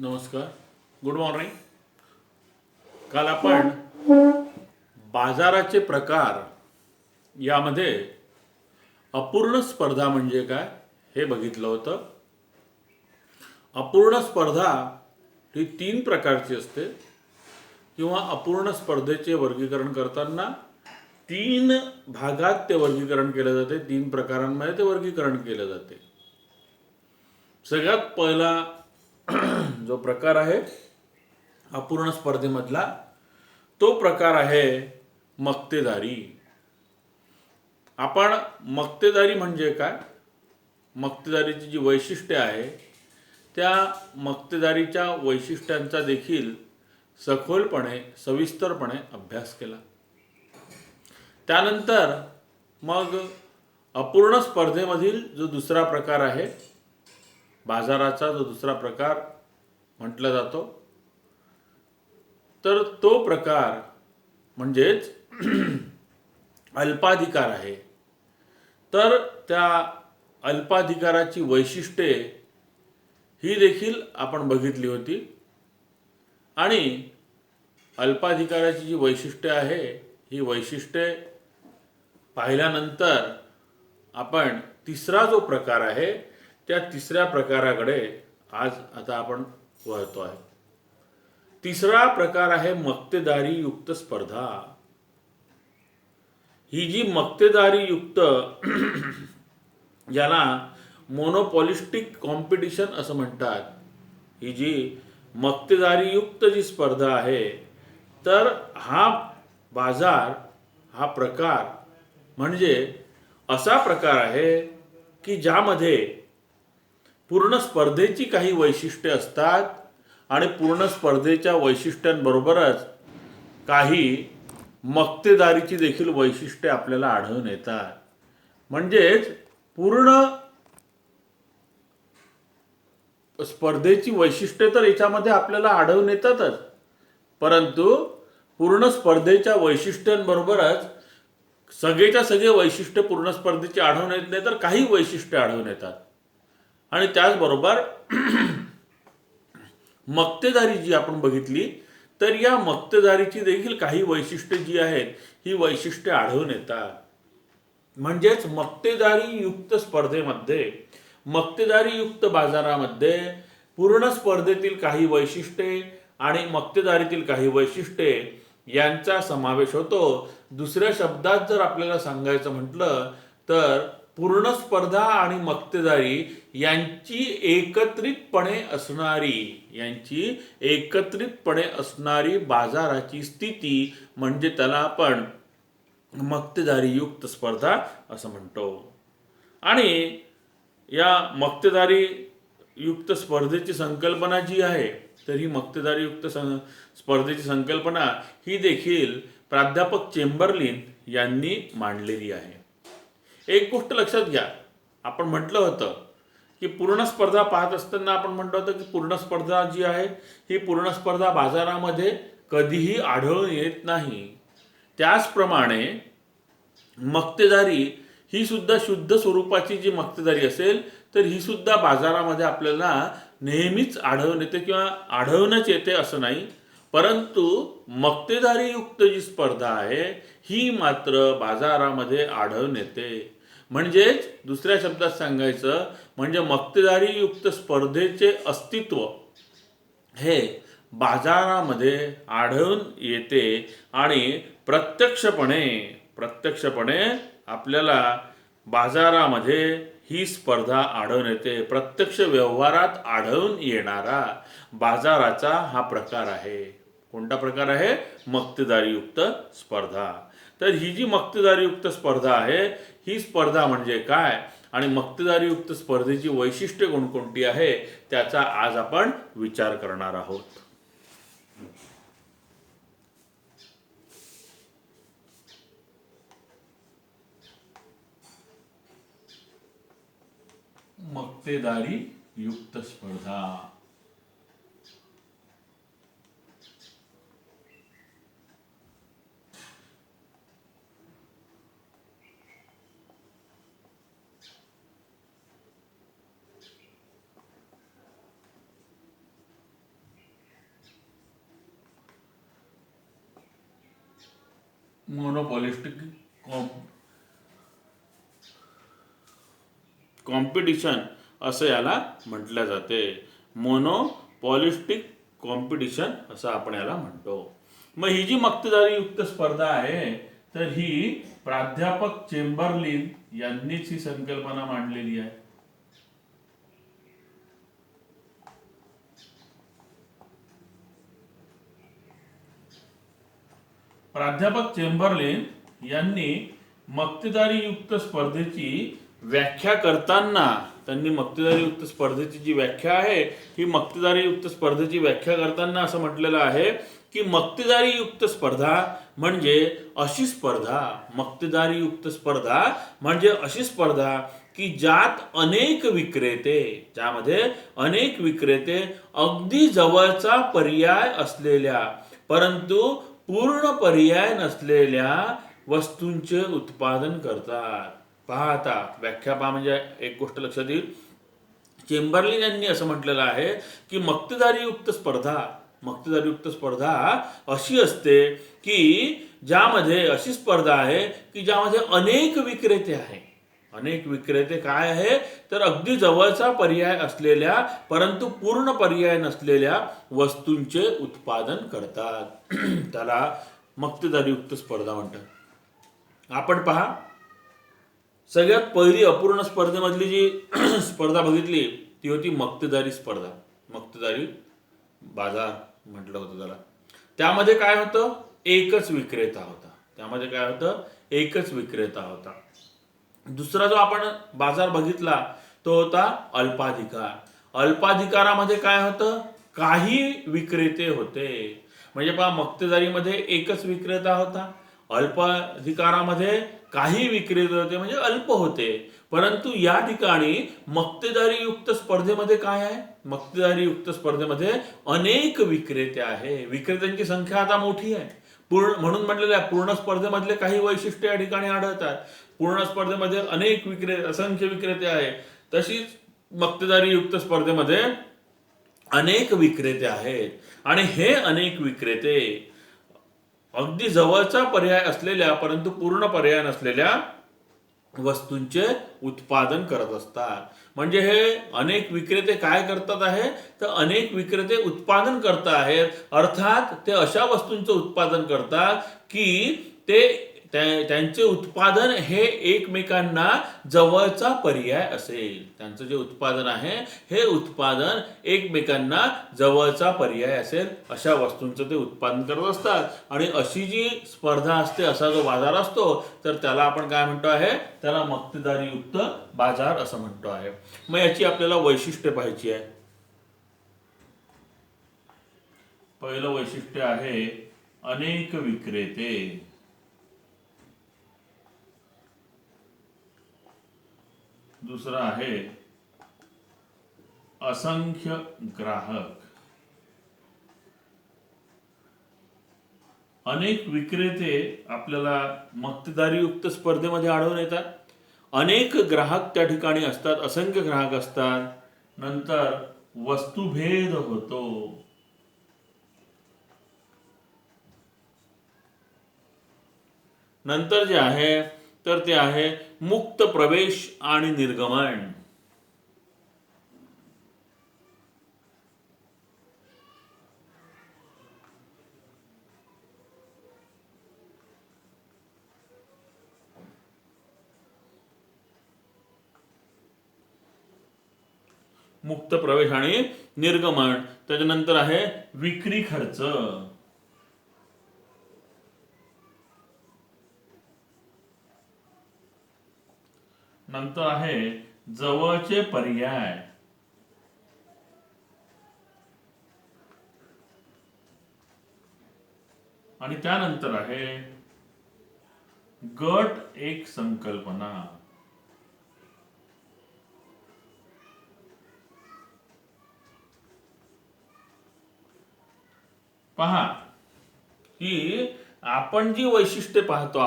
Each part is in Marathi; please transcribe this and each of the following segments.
नमस्कार. Good morning. काल आपण बाजाराचे प्रकार यामध्ये अपूर्ण स्पर्धा म्हणजे काय हे बघितलं होतं. अपूर्ण स्पर्धा ही 3 प्रकारची असते किंवा अपूर्ण स्पर्धेचे वर्गीकरण करताना 3 भागात ते वर्गीकरण केले जाते. 3 प्रकारांमध्ये ते वर्गीकरण केले जाते. सगळ्यात पहिला जो प्रकार आहे अपूर्ण स्पर्धेमधला तो प्रकार आहे मक्तेदारी. आपण मक्तेदारी म्हणजे काय, मक्तेदारीची जी वैशिष्ट्ये आहे त्या मक्तेदारीच्या वैशिष्ट्यांचा देखील सखोलपणे सविस्तरपणे अभ्यास केला. त्यानंतर मग अपूर्ण स्पर्धेमधील जो दुसरा प्रकार आहे, बाजाराचा जो दुसरा प्रकार म्हटला जातो, तर तो प्रकार म्हणजेच अल्पाधिकार आहे. तर त्या अल्पाधिकाराची वैशिष्ट्ये ही देखील आपण बघितली होती आणि अल्पाधिकाराची जी वैशिष्ट्ये आहे ही वैशिष्ट्ये पाहिल्यानंतर आपण तिसरा जो प्रकार आहे त्या तिसऱ्या प्रकाराकडे आता आपण वळतो आहे. तिसरा प्रकार आहे मक्तेदारी युक्त स्पर्धा. ही जी मक्तेदारी युक्त याला मोनोपॉलिस्टिक कॉम्पिटिशन असं म्हणतात. ही जी मक्तेदारी युक्त जी स्पर्धा आहे, तर हा बाजार हा प्रकार म्हणजे असा प्रकार आहे की ज्यामध्ये पूर्ण स्पर्धेची काही वैशिष्ट्ये असतात आणि पूर्ण स्पर्धेच्या वैशिष्ट्यांबरोबरच काही मक्तेदारीची देखील वैशिष्ट्ये आपल्याला आढळून येतात. म्हणजेच पूर्ण स्पर्धेची वैशिष्ट्ये तर याच्यामध्ये आपल्याला आढळून येतातच, परंतु पूर्ण स्पर्धेच्या वैशिष्ट्यांबरोबरच सगळेच्या सगळे वैशिष्ट्ये पूर्ण स्पर्धेची आढळून येत नाही, तर काही वैशिष्ट्ये आढळून येतात. आणि त्याचबरोबर मक्तेदारी जी आपण बघितली, तर या मक्तेदारीची देखील काही वैशिष्ट्ये जी आहेत ही वैशिष्ट्ये आढळून येतात. म्हणजेच मक्तेदारी युक्त स्पर्धेमध्ये, मक्तेदारी युक्त बाजारामध्ये पूर्ण स्पर्धेतील काही वैशिष्ट्ये आणि मक्तेदारीतील काही वैशिष्ट्ये यांचा समावेश होतो. दुसऱ्या शब्दात जर आपल्याला सांगायचं म्हटलं तर पूर्ण स्पर्धा आणि मक्तेदारी यांची एकत्रितपणे असणारी बाजाराची स्थिती म्हणजे त्याला आपण मक्तेदारी युक्त स्पर्धा असं म्हणतो. आणि या मक्तेदारी युक्त स्पर्धेची संकल्पना जी आहे, तर ही मक्तेदारी युक्त स्पर्धेची संकल्पना ही देखील प्राध्यापक चेंबरलिन यांनी मांडलेली आहे. एक गोष्ट लक्षात घ्या, आपण म्हटलं होतं की पूर्ण स्पर्धा पाहत असताना आपण म्हटलं होतं की पूर्ण स्पर्धा जी आहे ही पूर्ण स्पर्धा बाजारामध्ये कधीही आढळून येत नाही. त्याचप्रमाणे मक्तेदारी ही सुद्धा शुद्ध स्वरूपाची जी मक्तेदारी असेल तर ही सुद्धा बाजारामध्ये आपल्याला नेहमीच आढळून येते किंवा आढळूनच येते असं नाही, परंतु मक्तेदारी युक्त जी स्पर्धा आहे ही मात्र बाजारामध्ये आढळून येते. म्हणजेच दुसऱ्या शब्दात सांगायचं म्हणजे मक्तेदारी युक्त स्पर्धेचे अस्तित्व हे बाजारामध्ये आढळून येते आणि प्रत्यक्षपणे आपल्याला बाजारामध्ये ही स्पर्धा आढळून येते. प्रत्यक्ष व्यवहारात आढळून येणारा बाजाराचा हा प्रकार आहे. कोणता प्रकार आहे? मक्तेदारीयुक्त स्पर्धा. तर ही जी मक्तेदारीयुक्त स्पर्धा आहे ही स्पर्धा म्हणजे काय आणि मक्तेदारीयुक्त स्पर्धेची वैशिष्ट्ये कोणकोणती आहे त्याचा आज आपण विचार करणार आहोत. मक्तेदारी युक्त स्पर्धा. मोनोपॉलिस्टिक कॉम्पिटिशन असं याला म्हटलं जाते. मोनोपॉलिस्टिक कॉम्पिटिशन असं आपण याला म्हणतो. मग ही जी मक्तेदारी युक्त स्पर्धा आहे तर ही प्राध्यापक चेंबरलिन यांनीच ही संकल्पना मांडलेली आहे. प्राध्यापक चेंबरलिन यांनी मक्तेदारी युक्त स्पर्धेची व्याख्या करताना त्यांनी मक्तेदारी युक्त स्पर्धेची जी व्याख्या आहे ही मक्तेदारी युक्त स्पर्धेची व्याख्या करताना असं म्हटलेलं आहे की मक्तेदारी युक्त स्पर्धा म्हणजे अशी स्पर्धा, मक्तेदारी युक्त स्पर्धा म्हणजे अशी स्पर्धा की ज्यात अनेक विक्रेते, ज्यामध्ये अनेक विक्रेते अगदी जवळचा पर्याय असलेल्या परंतु पूर्ण पर्याय नसलेल्या वस्तूंचे उत्पादन करतात. पहा आता व्याख्या पहा, म्हणजे एक गोष्ट लक्षात येईल. चेंबरलिन यांनी असं म्हटलेलं आहे की मक्तेदारीयुक्त स्पर्धा अशी असते की ज्यामध्ये अशी स्पर्धा आहे की ज्यामध्ये अनेक विक्रेते आहे. अनेक विक्रेते काय आहे तर अगदी जवळचा पर्याय असलेल्या परंतु पूर्ण पर्याय नसलेल्या वस्तूंचे उत्पादन करतात. त्याला मक्तेदारीयुक्त स्पर्धा म्हणतात. आपण पहा, सगळ्यात पहिली अपूर्ण स्पर्धेमधली जी स्पर्धा बघितली ती होती मक्तेदारी स्पर्धा. मक्तेदारी बाजार म्हटलं होतं त्याला. त्यामध्ये काय होतं, एकच विक्रेता होता. त्यामध्ये काय होतं, एकच विक्रेता होता. दुसरा जो आपण बाजार बघितला तो होता अल्पाधिकार. अल्पाधिकारामध्ये काय होतं, काही विक्रेते होते. म्हणजे पहा, मक्तेदारीमध्ये एकच विक्रेता होता, अल्पाधिकारामध्ये काही विक्रेते होते म्हणजे अल्प होते. परंतु या ठिकाणी मक्तेदारीयुक्त स्पर्धेमध्ये काय आहे, मक्तेदारीयुक्त स्पर्धेमध्ये अनेक विक्रेते आहे. विक्रेत्यांची संख्या आता मोठी आहे. म्हणून म्हटलेलं आहे पूर्ण स्पर्धेमधले काही वैशिष्ट्य या ठिकाणी आढळतात. पूर्ण स्पर्धेमध्ये अनेक असंख्य विक्रेते आहे. तशीच मक्तेदारीयुक्त स्पर्धेमध्ये अनेक विक्रेते आहेत आणि हे अनेक विक्रेते अगदी जवळचा पर्याय असलेल्या परंतु पूर्ण पर्याय नसलेल्या वस्तूंचे उत्पादन करत असतात. म्हणजे हे अनेक विक्रेते काय करतात आहे तर अनेक विक्रेते उत्पादन करत आहेत. अर्थात ते अशा वस्तूंचं उत्पादन करतात की त्यांचे उत्पादन हे एकमेकांना जवळचा पर्याय असेल. त्यांचं जे उत्पादन आहे हे उत्पादन एकमेकांना जवळचा पर्याय असेल अशा वस्तूंचं ते उत्पादन करत असतात. आणि अशी जी स्पर्धा असते, असा जो बाजार असतो तर त्याला आपण काय म्हणतो आहे, त्याला मक्तेदारीयुक्त बाजार असं म्हणतो आहे. मग याची आपल्याला वैशिष्ट्य पाहायची आहे. पहिलं वैशिष्ट्य आहे अनेक विक्रेते. दुसरा आहे असंख्य ग्राहक. अनेक विक्रेते आपल्याला मक्तेदारीयुक्त स्पर्धेमध्ये आढळून येतात. अनेक ग्राहक त्या ठिकाणी असतात, असंख्य ग्राहक असतात. नंतर वस्तुभेद होतो. नंतर जे आहे तर ते आहे मुक्त प्रवेश आणि निर्गमन. मुक्त प्रवेश आणि निर्गमन. त्याच्यानंतर आहे विक्री खर्च. नंतर आहे जवळचे पर्याय. आणि त्यानंतर आहे गट एक संकल्पना. पहा, की आपण जी वैशिष्ट्ये पाहतो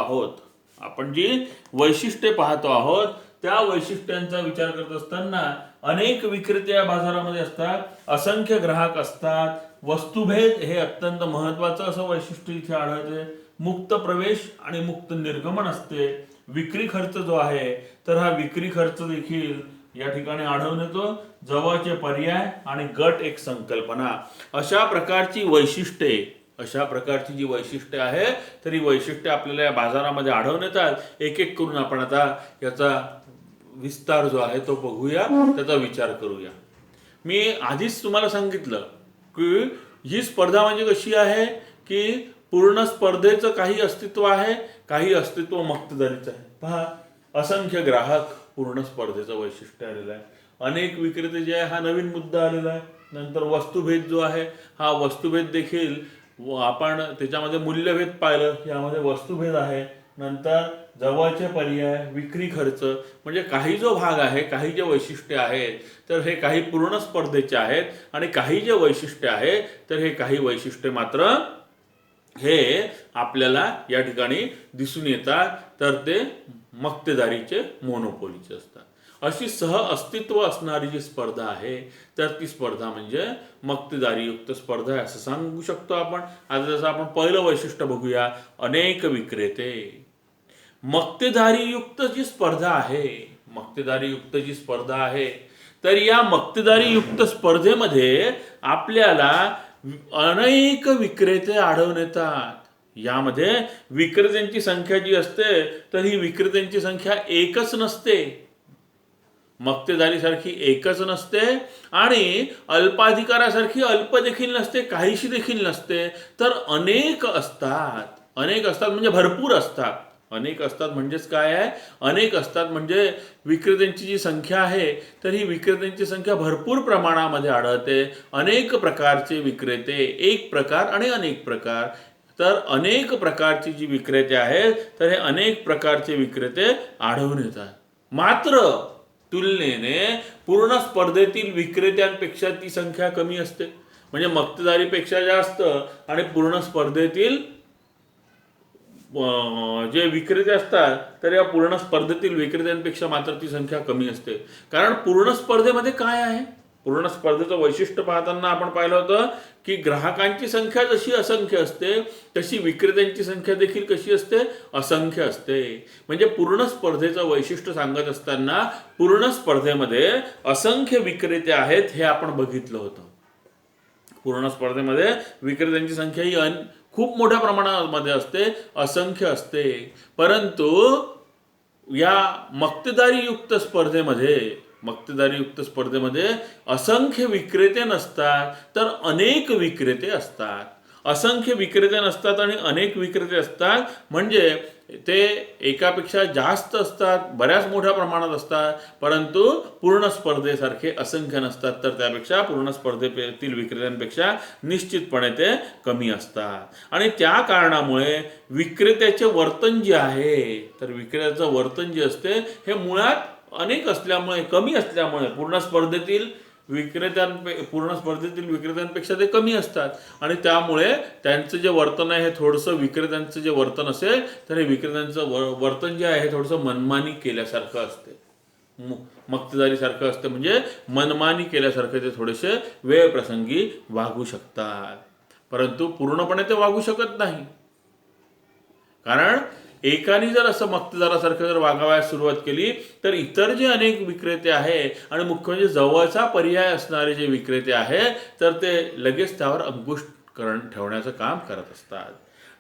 आहोत त्या वैशिष्ट्यांचा विचार करत असताना अनेक विक्रेते या बाजारामध्ये असतात, असंख्य ग्राहक असतात, वस्तुभेद हे अत्यंत महत्वाचं असं वैशिष्ट्य इथे आढळते, मुक्त प्रवेश आणि मुक्त निर्गमन असते. विक्री खर्च जो आहे तर हा विक्री खर्च देखील या ठिकाणी आढळून येतो. जवळचे पर्याय आणि गट एक संकल्पना अशा प्रकारची वैशिष्ट्ये, अशा प्रकारची जी वैशिष्ट्ये आहे तर ही वैशिष्ट्ये आपल्याला या बाजारामध्ये आढळून येतात. एक एक करून आपण आता याचा विस्तार जो आहे तो बघूया, त्याचा विचार करूया. मी आधीच तुम्हाला सांगितलं की ही स्पर्धा म्हणजे कशी आहे की पूर्ण स्पर्धेचं काही अस्तित्व आहे, काही अस्तित्व मक्तेदारीचं आहे. पहा, असंख्य ग्राहक पूर्ण स्पर्धेचं वैशिष्ट्य आलेलं आहे. अनेक विक्रेते जे आहे हा नवीन मुद्दा आलेला आहे. नंतर वस्तुभेद जो आहे हा वस्तुभेद देखील आपण त्याच्यामध्ये मूल्यभेद पाहिलं, यामध्ये वस्तुभेद आहे. नंतर जवळचे पर्याय, विक्री खर्च, म्हणजे काही जो भाग आहे, काही जे वैशिष्ट्य आहेत तर हे काही पूर्ण स्पर्धेचे आहेत आणि काही जे वैशिष्ट्य आहे तर हे काही वैशिष्ट्य मात्र हे आपल्याला या ठिकाणी दिसून येतात तर ते मक्तेदारीचे, मोनोपोलीचे असतात. अशी सह अस्तित्व असणारी जी स्पर्धा आहे तर ती स्पर्धा म्हणजे मक्तेदारीयुक्त स्पर्धा आहे असं सांगू शकतो आपण. आता जसं आपण पहिलं वैशिष्ट्य बघूया, अनेक विक्रेते. मक्तेदारीयुक्त जी स्पर्धा आहे, मक्तेदारीयुक्त जी स्पर्धा आहे तर या मक्तेदारीयुक्त स्पर्धेमध्ये आपल्याला अनेक विक्रेते आढळून येतात. यामध्ये विक्रेत्यांची संख्या जी असते तर ही विक्रेत्यांची संख्या एकच नसते, मक्तेदारीसारखी एकच नसते आणि अल्पाधिकारासारखी अल्प देखील नसते, काहीशी देखील नसते, तर अनेक असतात. अनेक असतात म्हणजे भरपूर असतात. अनेक असतात म्हणजेच काय आहे, अनेक असतात म्हणजे विक्रेत्यांची जी संख्या आहे तर ही विक्रेत्यांची संख्या भरपूर प्रमाणामध्ये आढळते. अनेक प्रकारचे विक्रेते, एक प्रकार आणि अनेक प्रकार, तर अनेक प्रकारची जी विक्रेते आहेत तर हे अनेक प्रकारचे विक्रेते आढळून येतात. मात्र तुलनेने पूर्ण स्पर्धेतील विक्रेत्यांपेक्षा ती संख्या कमी असते. म्हणजे मक्तेदारीपेक्षा जास्त आणि पूर्ण स्पर्धेतील जे विक्रेते असतात तर या पूर्ण स्पर्धेतील विक्रेत्यांपेक्षा मात्र ती संख्या कमी असते. कारण पूर्ण स्पर्धेमध्ये काय आहे, पूर्ण स्पर्धेचं वैशिष्ट्य पाहताना आपण पाहिलं होतं की ग्राहकांची संख्या जशी असंख्य असते तशी विक्रेत्यांची संख्या देखील कशी असते, असंख्य असते. म्हणजे पूर्ण स्पर्धेचं वैशिष्ट्य सांगत असताना पूर्ण स्पर्धेमध्ये असंख्य विक्रेते आहेत हे आपण बघितलं होतं. पूर्ण स्पर्धेमध्ये विक्रेत्यांची संख्या ही खूप मोठ्या प्रमाणामध्ये असते, असंख्य असते. परंतु या मक्तेदारीयुक्त स्पर्धेमध्ये असंख्य विक्रेते नसतात तर अनेक विक्रेते असतात. असंख्य विक्रेते नसतात आणि अनेक विक्रेते असतात म्हणजे ते एकापेक्षा जास्त असतात, बऱ्याच मोठ्या प्रमाणात असतात, परंतु पूर्ण स्पर्धेसारखे असंख्य नसतात. तर त्यापेक्षा पूर्ण स्पर्धेतील विक्रेत्यांपेक्षा निश्चितपणे ते कमी असतात. आणि त्या कारणामुळे विक्रेत्याचे वर्तन जे आहे तर विक्रेत्याचं वर्तन जे असते हे मुळात अनेक असल्यामुळे, कमी असल्यामुळे पूर्ण स्पर्धेतील विक्रेत्यांपेक्षा ते कमी असतात आणि त्यामुळे त्यांचं जे वर्तन आहे हे थोडंसं, विक्रेत्यांचं जे वर्तन असेल तर हे विक्रेत्यांचं वर्तन जे आहे हे थोडंसं मनमानी केल्यासारखं असते, मक्तेदारीसारखं असतं. म्हणजे मनमानी केल्यासारखे ते थोडेसे वेळ प्रसंगी वागू शकतात, परंतु पूर्णपणे ते वागू शकत नाही. कारण एकाने जर असं मक्तेदारासारखं जर वागावयास सुरुवात केली तर इतर जे अनेक विक्रेते आहे आणि मुख्य म्हणजे जवळचा पर्याय असणारे जे विक्रेते आहे तर ते लगेच त्यावर अंकुश ठेवण्याचं काम करत असतात.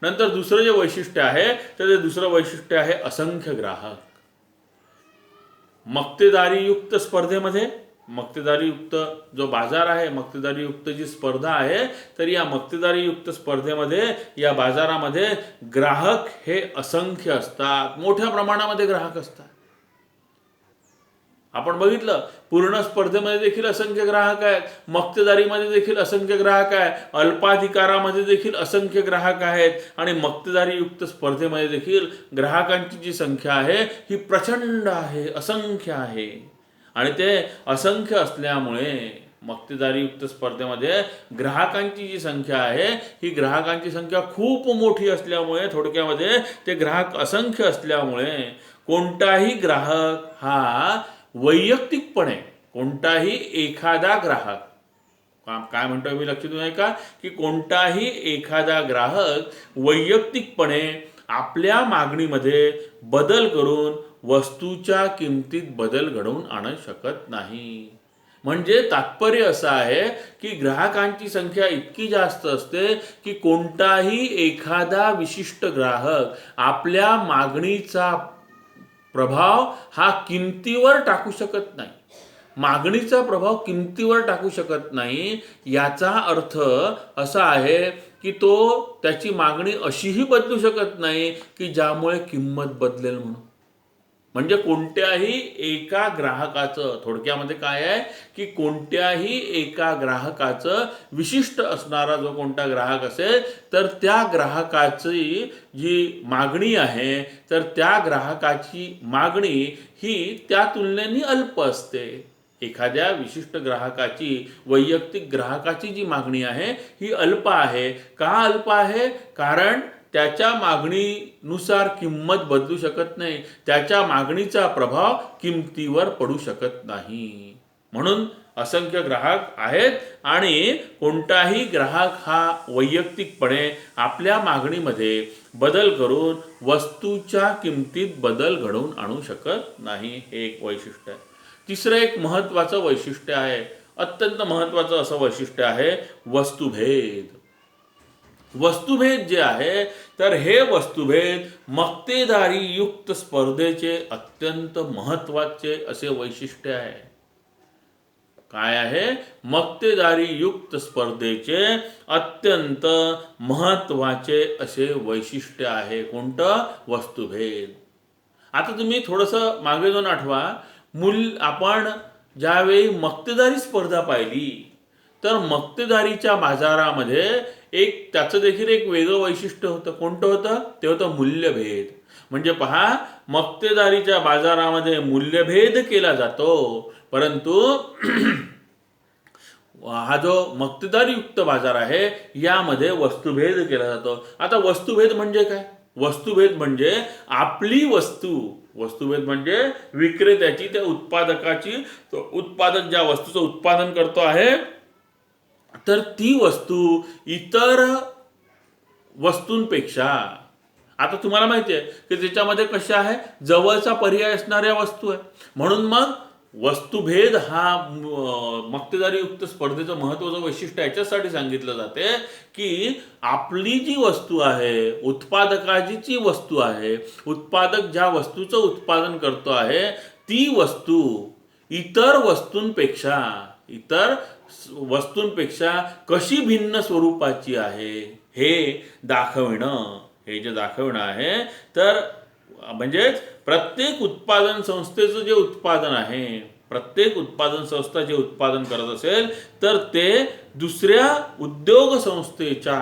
नंतर दुसरं जे वैशिष्ट्य आहे तर ते दुसरं वैशिष्ट्य आहे असंख्य ग्राहक. मक्तेदारीयुक्त स्पर्धेमध्ये, मक्तेदारीयुक्त जो बाजार आहे, मक्तेदारीयुक्त जी स्पर्धा आहे तर या मक्तेदारीयुक्त स्पर्धेमध्ये, या बाजारामध्ये ग्राहक हे असंख्य असतात, मोठ्या प्रमाणामध्ये ग्राहक असतात. आपण बघितलं पूर्ण स्पर्धेमध्ये देखील असंख्य ग्राहक आहेत, मक्तेदारीमध्ये देखील असंख्य ग्राहक आहेत, अल्पाधिकारामध्ये देखील असंख्य ग्राहक आहेत आणि मक्तेदारीयुक्त स्पर्धेमध्ये देखील ग्राहकांची जी संख्या आहे ही प्रचंड आहे, असंख्य आहे. आणि ते असंख्य असल्यामुळे मक्तेदारीयुक्त स्पर्धेमध्ये ग्राहकांची जी संख्या आहे ही ग्राहकांची संख्या खूप मोठी असल्यामुळे, थोडक्यामध्ये ते ग्राहक असंख्य असल्यामुळे कोणताही ग्राहक हा वैयक्तिकपणे, कोणताही एखादा ग्राहक काय म्हणतोय मी, लक्षात आहे का, की कोणताही एखादा ग्राहक वैयक्तिकपणे आपल्या मागणीमध्ये बदल करून वस्तूच्या किमतीत बदल घडवून आणू शकत नाही. म्हणजे तात्पर्य असं आहे की ग्राहकांची संख्या इतकी जास्त असते की कोणताही एखादा विशिष्ट ग्राहक आपल्या मागणीचा प्रभाव हा किमतीवर टाकू शकत नाही. मागणीचा प्रभाव किमतीवर टाकू शकत नाही याचा अर्थ असा आहे की तो त्याची मागणी अशीही बदलू शकत नाही की ज्यामुळे किंमत बदलेल म्हणून. म्हणजे कोणत्याही एका ग्राहकाचं, थोडक्यामध्ये काय आहे की कोणत्याही एका ग्राहकाचं विशिष्ट असणारा जो कोणता ग्राहक असेल तर त्या ग्राहकाची जी मागणी आहे तर त्या ग्राहकाची मागणी ही त्या तुलनेने अल्प असते. एखाद्या विशिष्ट ग्राहकाची, वैयक्तिक ग्राहकाची जी मागणी आहे ही अल्प आहे. का अल्प आहे? कारण त्याच्या मागणीनुसार किंमत बदलू शकत नाही, त्याच्या मागणीचा प्रभाव किमतीवर पडू शकत नाही. म्हणून असंख्य ग्राहक आहेत आणि कोणताही ग्राहक हा वैयक्तिकपणे आपल्या मागणीमध्ये बदल करून वस्तूच्या किमतीत बदल घडवून आणू शकत नाही. हे एक वैशिष्ट्य आहे. तिसरं एक महत्त्वाचं वैशिष्ट्य आहे, अत्यंत महत्त्वाचं असं वैशिष्ट्य आहे वस्तुभेद. वस्तुभेद जे आहे तर हे वस्तुभेद मक्तेदारी युक्त स्पर्धेचे अत्यंत महत्त्वाचे असे वैशिष्ट्य आहे. काय आहे? मक्तेदारी युक्त स्पर्धेचे अत्यंत महत्त्वाचे असे वैशिष्ट्य आहे. कोणतं? वस्तुभेद. आता तुम्ही थोडंसं मागे जाऊन आठवा, आपण ज्यावेळी मक्तेदारी स्पर्धा पाहिली तर मक्तेदारीच्या बाजारामध्ये त्याचं देखील एक वेगळं वैशिष्ट्य होतं. कोणतं होतं? ते होतं मूल्यभेद. म्हणजे पहा, मक्तेदारीच्या बाजारामध्ये मूल्यभेद केला जातो, परंतु हा जो मक्तेदारीयुक्त बाजार आहे यामध्ये वस्तुभेद केला जातो. आता वस्तुभेद म्हणजे काय? वस्तुभेद म्हणजे आपली वस्तुभेद म्हणजे विक्रेत्याची, त्या उत्पादकाची, तो उत्पादक ज्या वस्तूचं उत्पादन करतो आहे तर ती वस्तू इतर वस्तूंपेक्षा, आता तुम्हाला माहिती आहे की त्याच्यामध्ये कशा आहे, जवळचा पर्याय असणाऱ्या वस्तू आहे. म्हणून मग वस्तुभेद हा मक्तेदारीयुक्त स्पर्धेचं महत्त्वाचं वैशिष्ट्य याच्यासाठी सांगितलं जाते की आपली जी वस्तू आहे, उत्पादकाची जी वस्तू आहे, उत्पादक ज्या वस्तूचं उत्पादन करतो आहे ती वस्तू इतर वस्तूंपेक्षा कशी भिन्न स्वरूपाची आहे हे दाखविणं. हे जे दाखविणं आहे तर म्हणजेच प्रत्येक उत्पादन संस्थेचं जे उत्पादन आहे, प्रत्येक उत्पादन संस्था जे उत्पादन करत असेल तर ते दुसऱ्या उद्योग संस्थेच्या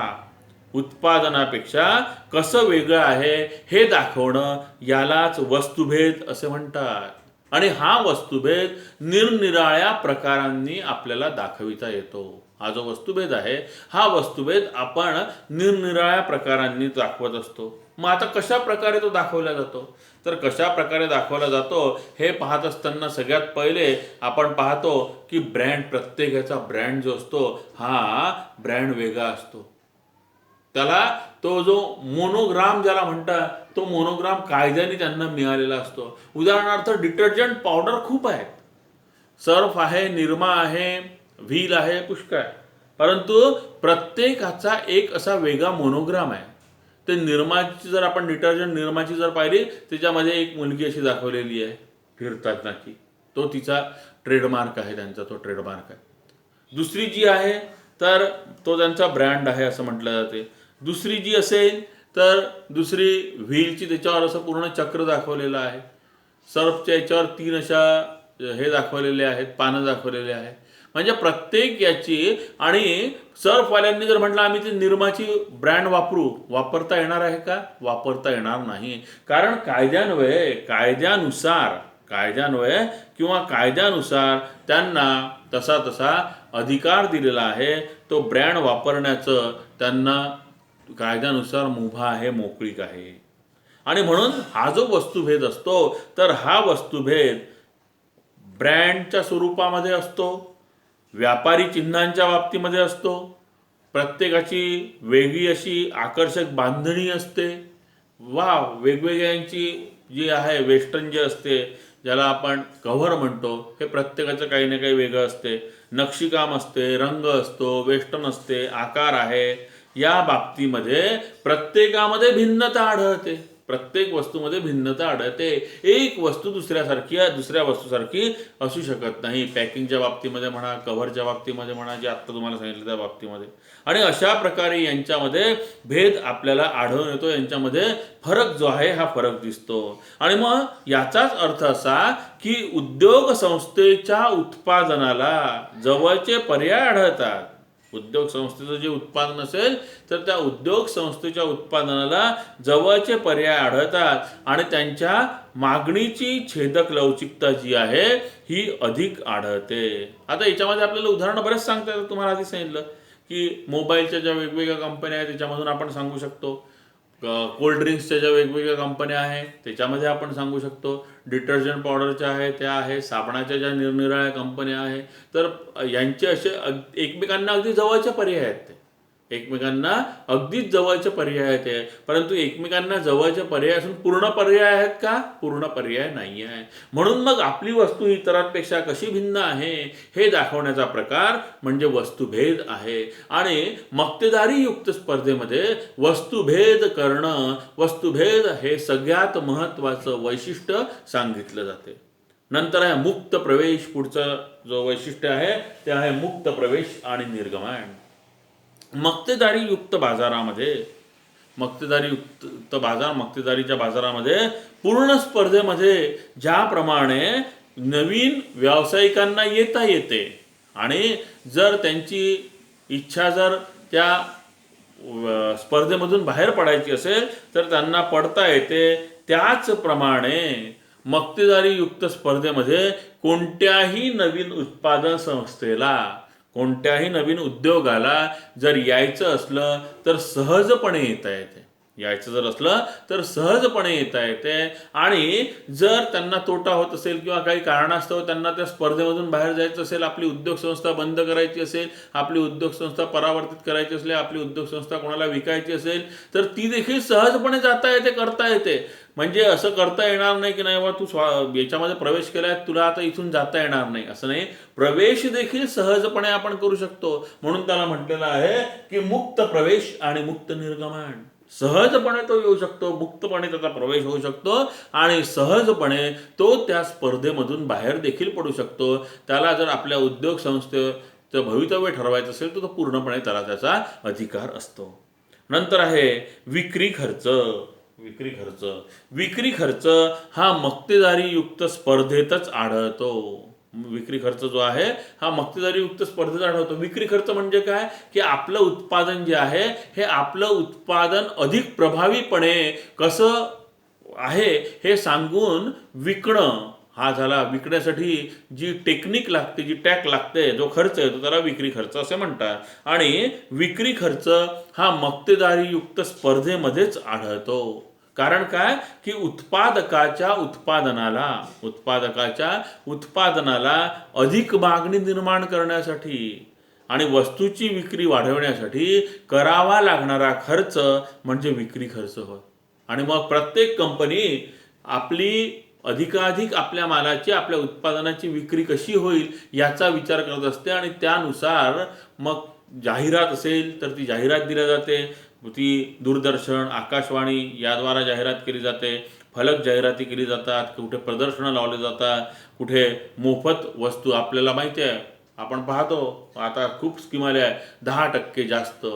उत्पादनापेक्षा कसं वेगळं आहे हे दाखवणं यालाच वस्तुभेद असे म्हणतात. आणि हा वस्तुभेद निरनिराळ्या प्रकारांनी आपल्याला दाखविता येतो. हा जो वस्तुभेद आहे हा वस्तुभेद आपण निरनिराळ्या प्रकारांनी दाखवत असतो. मग आता कशा प्रकारे तो दाखवला जातो? तर कशा प्रकारे दाखवला जातो हे पाहत असताना सगळ्यात पहिले आपण पाहतो की प्रत्येकाचा ब्रँड जो असतो हा ब्रँड वेगळा असतो. त्याला तो जो मोनोग्राम ज्याला म्हणतात तो मोनोग्राम कायद्याने त्यांना मिळालेला असतो. उदाहरणार्थ डिटर्जंट पावडर खूप आहेत, सर्फ आहे, निरमा आहे, व्हील आहे, पुष्कळ आहे, परंतु प्रत्येकाचा एक असा वेगळा मोनोग्राम आहे. ते निरमाची जर आपण डिटर्जंट निरमाची जर पाहिली त्याच्यामध्ये एक मुलगी अशी दाखवलेली आहे फिरतानाची, तो तिचा ट्रेडमार्क आहे, त्यांचा तो ट्रेडमार्क आहे. दुसरी जी आहे तर तो त्यांचा ब्रँड आहे असं म्हटलं जाते. दुसरी जी असेल तर दुसरी व्हीलची त्याच्यावर असं पूर्ण चक्र दाखवलेलं आहे. सर्फच्या याच्यावर 3 अशा हे दाखवलेले आहेत, पानं दाखवलेले आहेत. म्हणजे प्रत्येक याची, आणि सर्फवाल्यांनी जर म्हटलं आम्ही ती निरमाची ब्रँड वापरता येणार आहे का? वापरता येणार नाही. कारण कायद्यानुसार त्यांना तसा अधिकार दिलेला आहे. तो ब्रँड वापरण्याचं त्यांना कायद्यानुसार मुभा आहे, मोकळीक आहे. आणि म्हणून हा जो वस्तुभेद असतो तर हा वस्तुभेद ब्रँडच्या स्वरूपामध्ये असतो, व्यापारी चिन्हांच्या बाबतीमध्ये असतो. प्रत्येकाची वेगळी अशी आकर्षक बांधणी असते. वेगवेगळ्यांची जी आहे वेस्टर्न जे असते, ज्याला आपण कव्हर म्हणतो, हे प्रत्येकाचं काही ना काही वेगळं असते. नक्षीकाम असते, रंग असतो, वेस्टर्न असते, आकार आहे. या बाबतीमध्ये प्रत्येकामध्ये भिन्नता आढळते. प्रत्येक वस्तूमध्ये भिन्नता आढळते. एक वस्तू दुसऱ्या वस्तूसारखी असू शकत नाही. पॅकिंगच्या बाबतीमध्ये म्हणा, कव्हरच्या बाबतीमध्ये म्हणा, जे आत्ता तुम्हाला सांगितलं त्या बाबतीमध्ये. आणि अशा प्रकारे यांच्यामध्ये भेद आपल्याला आढळून येतो. यांच्यामध्ये फरक जो आहे हा फरक दिसतो. आणि मग याचाच अर्थ असा की उद्योग संस्थेच्या उत्पादनाला जवळचे पर्याय आढळतात. उद्योग संस्थेचं जे उत्पादन असेल तर त्या उद्योग संस्थेच्या उत्पादनाला जवळचे पर्याय आढळतात आणि त्यांच्या मागणीची छेदक लवचिकता जी आहे ही अधिक आढळते. आता याच्यामध्ये आपल्याला उदाहरणं बरेच सांगता येतात. तुम्हाला आधी सांगितलं की मोबाईलच्या ज्या वेगवेगळ्या कंपन्या आहेत त्याच्यामधून आपण सांगू शकतो. कोल्ड ड्रिंक्सच्या ज्या वेगवेगळ्या कंपन्या आहेत त्याच्यामध्ये आपण सांगू शकतो. डिटर्जंट पावडरच्या आहे त्या आहे, साबणाच्या ज्या निरनिराळ्या कंपन्या आहेत, तर यांचे असे एकमेकांना अगदी जवळचे पर्याय आहेत. ते एकमेकांना अगदीच जवळचे पर्याय आहेत ते. परंतु एकमेकांना जवळचे पर्याय असून पूर्ण पर्याय आहेत का? पूर्ण पर्याय नाही आहे. म्हणून मग आपली वस्तू इतरांपेक्षा कशी भिन्न आहे हे दाखवण्याचा प्रकार म्हणजे वस्तुभेद आहे. आणि मक्तेदारी युक्त स्पर्धेमध्ये वस्तुभेद करणं, वस्तुभेद हे सगळ्यात महत्त्वाचं वैशिष्ट्य सांगितलं जाते. नंतर आहे मुक्त प्रवेश. पुढचं जो वैशिष्ट्य आहे ते आहे मुक्त प्रवेश आणि निर्गमन. मक्तेदारीच्या बाजारामध्ये पूर्ण स्पर्धेमध्ये ज्याप्रमाणे नवीन व्यावसायिकांना येता येते आणि जर त्यांची इच्छा जर त्या स्पर्धेमधून बाहेर पडायची असेल तर त्यांना पडता येते, त्याचप्रमाणे मक्तेदारीयुक्त स्पर्धेमध्ये कोणत्याही नवीन उत्पादन संस्थेला, कोणत्याही नवीन उद्योगाला जर यायचं असलं तर सहजपणे येता येते. आणि जर त्यांना तोटा होत असेल किंवा काही कारणास्तव त्यांना त्या स्पर्धेमधून बाहेर जायचं असेल, आपली उद्योग संस्था बंद करायची असेल, आपली उद्योग संस्था परावर्तित करायची असेल, आपली उद्योग संस्था कोणाला विकायची असेल तर ती देखील सहजपणे जाता येते, करता येते. म्हणजे असं करता येणार नाही की नाही बा तू याच्यामध्ये प्रवेश केलाय तुला आता इथून जाता येणार नाही, असं नाही. प्रवेश देखील सहजपणे आपण करू शकतो. म्हणून त्याला म्हटलेलं आहे की मुक्त प्रवेश आणि मुक्त निर्गमन. सहजपणे तो येऊ शकतो, मुक्तपणे त्याचा प्रवेश होऊ शकतो आणि सहजपणे तो त्या स्पर्धेमधून बाहेर देखील पडू शकतो. त्याला जर आपल्या उद्योग संस्थेचं भवितव्य ठरवायचं असेल तर तो पूर्णपणे त्याला त्याचा अधिकार असतो. नंतर आहे विक्री खर्च. विक्री खर्च हा मक्तेदारीयुक्त स्पर्धेतच आढळतो. विक्री खर्च जो आहे हा मक्तेदारीयुक्त स्पर्धेत आढळतो. विक्री खर्च म्हणजे काय की आपलं उत्पादन जे आहे हे आपलं उत्पादन अधिक प्रभावीपणे कसं आहे हे सांगून विकणं हा झाला. विकण्यासाठी जी टेक्निक लागते, जी टॅक लागते, जो खर्च येतो त्याला विक्री खर्च असे म्हणतात. आणि विक्री खर्च हा मक्तेदारीयुक्त स्पर्धेमध्येच आढळतो. कारण काय की उत्पादकाच्या उत्पादनाला अधिक मागणी निर्माण करण्यासाठी आणि वस्तूची विक्री वाढवण्यासाठी करावा लागणारा खर्च म्हणजे विक्री खर्च होय. आणि मग प्रत्येक कंपनी आपली अधिकाधिक आपल्या मालाची, आपल्या उत्पादनाची विक्री कशी होईल याचा विचार करत असते आणि त्यानुसार मग जाहिरात असेल तर ती जाहिरात दिली जाते. ती दूरदर्शन, आकाशवाणी याद्वारा जाहिरात केली जाते. फलक जाहिराती केली जातात, कुठे प्रदर्शनं लावले जातात, कुठे मोफत वस्तू. आपल्याला माहिती आहे, आपण पाहतो आता खूप स्कीम आल्या आहे. 10% जास्त,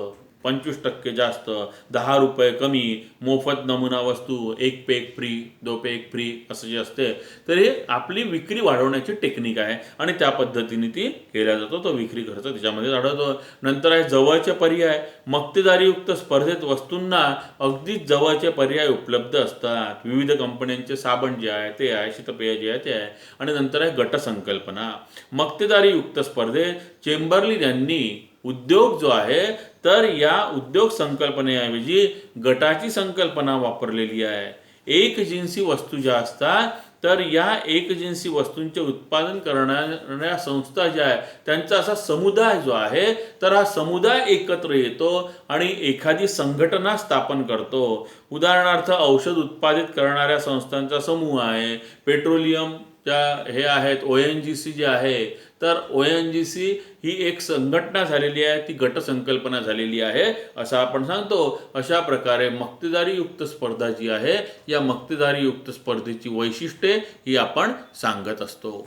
25% जास्त, 10 रुपये कमी, मोफत नमुना वस्तू, 1 पे 1 फ्री, 2 पे 1 फ्री असं जे असते. तर हे आपली विक्री वाढवण्याची टेक्निक आहे आणि त्या पद्धतीने ती केल्या जातो. तो विक्री खर्च त्याच्यामध्ये आढळतो. नंतर आहे जवळचे पर्याय. मक्तेदारीयुक्त स्पर्धेत वस्तूंना अगदीच जवळचे पर्याय उपलब्ध असतात. विविध कंपन्यांचे साबण जे आहे ते आहे, शीतपेय जे आहे ते आहे. आणि नंतर आहे गटसंकल्पना. मक्तेदारीयुक्त स्पर्धेत चेंबरलिन यांनी उद्योग जो आहे तर या उद्योग संकल्पनेऐवजी गटाची संकल्पना वापरलेली आहे. एक जिन्सी वस्तू ज्या असतात तर या एकजिन्सी वस्तूंचे उत्पादन करणाऱ्या संस्था ज्या आहेत त्यांचा असा समुदाय जो आहे, तर हा समुदाय एकत्र येतो आणि एखादी संघटना स्थापन करतो. उदाहरणार्थ औषध उत्पादित करणाऱ्या संस्थांचा समूह आहे, पेट्रोलियम हे आहेत ONGC जे आहे, तर ONGC ही एक संघटना झालेली आहे, ती गटसंकल्पना झालेली आहे असं आपण सांगतो. अशा प्रकारे मक्तेदारीयुक्त स्पर्धा जी आहे, या मक्तेदारीयुक्त स्पर्धेची वैशिष्ट्ये ही आपण सांगत असतो.